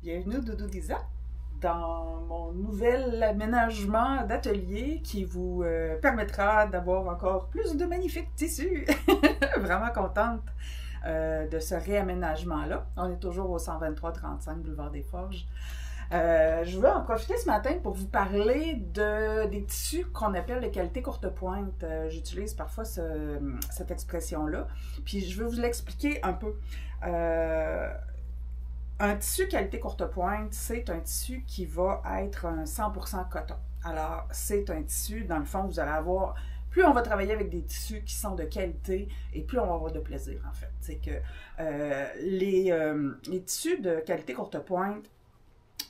Bienvenue Doudou Lisa dans mon nouvel aménagement d'atelier qui vous permettra d'avoir encore plus de magnifiques tissus. Vraiment contente de ce réaménagement-là. On est toujours au 123-35 Boulevard des Forges. Je veux en profiter ce matin pour vous parler des tissus qu'on appelle de qualité courte pointe. J'utilise parfois cette expression-là. Puis je veux vous l'expliquer un peu. Un tissu qualité courte pointe, c'est un tissu qui va être un 100% coton. Alors, c'est un tissu, dans le fond, vous allez avoir, plus on va travailler avec des tissus qui sont de qualité et plus on va avoir de plaisir, en fait. C'est que les tissus de qualité courte pointe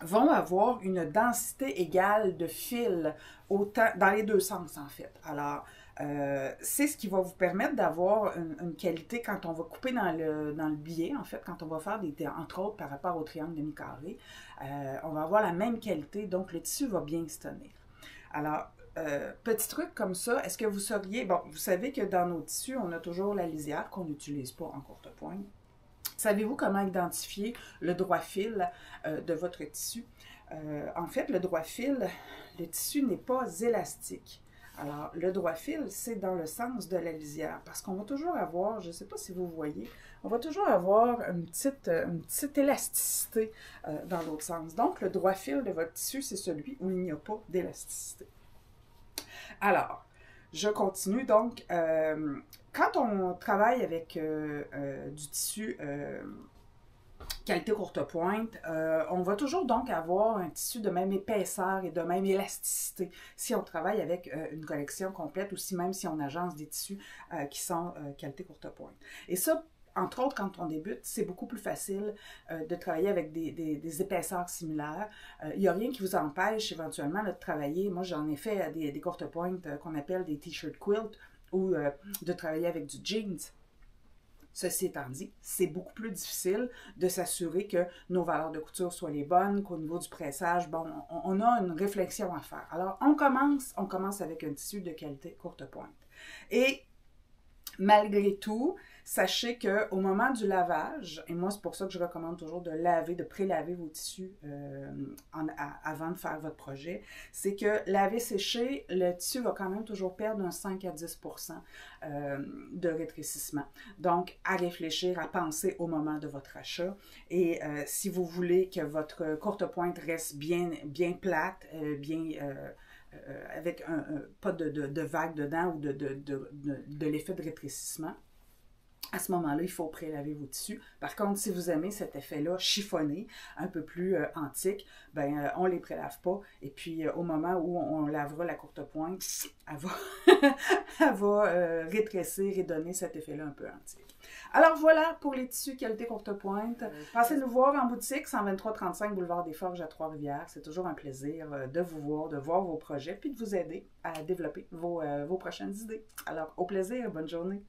vont avoir une densité égale de fil dans les deux sens, en fait. Alors, c'est ce qui va vous permettre d'avoir une qualité quand on va couper dans le biais, en fait, quand on va faire entre autres par rapport au triangle demi-carré, on va avoir la même qualité, donc le tissu va bien se tenir. Alors, petit truc comme ça, est-ce que vous sauriez, bon, vous savez que dans nos tissus, on a toujours la lisière qu'on n'utilise pas en courte pointe. Savez-vous comment identifier le droit fil de votre tissu? En fait, le droit fil, le tissu n'est pas élastique. Alors, le droit fil, c'est dans le sens de la lisière, parce qu'on va toujours avoir, je ne sais pas si vous voyez, on va toujours avoir une petite élasticité dans l'autre sens. Donc, le droit fil de votre tissu, c'est celui où il n'y a pas d'élasticité. Alors, je continue. Donc, quand on travaille avec du tissu qualité courte pointe, on va toujours donc avoir un tissu de même épaisseur et de même élasticité si on travaille avec une collection complète ou même si on agence des tissus qui sont qualité courte pointe. Et ça, entre autres, quand on débute, c'est beaucoup plus facile de travailler avec des épaisseurs similaires. Il n'y a rien qui vous empêche éventuellement de travailler. Moi, j'en ai fait des courtes pointes qu'on appelle des t-shirt quilt ou de travailler avec du jeans. Ceci étant dit, c'est beaucoup plus difficile de s'assurer que nos valeurs de couture soient les bonnes, qu'au niveau du pressage, bon, on a une réflexion à faire. Alors, on commence avec un tissu de qualité courte pointe. Et malgré tout, sachez qu'au moment du lavage, et moi c'est pour ça que je recommande toujours de laver, de pré-laver vos tissus avant de faire votre projet, c'est que laver sécher, le tissu va quand même toujours perdre un 5 à 10% de rétrécissement. Donc, à réfléchir, à penser au moment de votre achat. Et si vous voulez que votre courte pointe reste bien plate, avec pas de vague dedans ou de l'effet de rétrécissement, à ce moment-là, il faut prélaver vos tissus. Par contre, si vous aimez cet effet-là chiffonné, un peu plus antique, ben, on ne les prélave pas. Et puis, au moment où on lavera la courte pointe, elle va rétrécir et donner cet effet-là un peu antique. Alors voilà pour les tissus qualité courte pointe. Passez nous voir en boutique, 123-35 Boulevard des Forges à Trois-Rivières. C'est toujours un plaisir de vous voir, de voir vos projets, puis de vous aider à développer vos prochaines idées. Alors, au plaisir, bonne journée.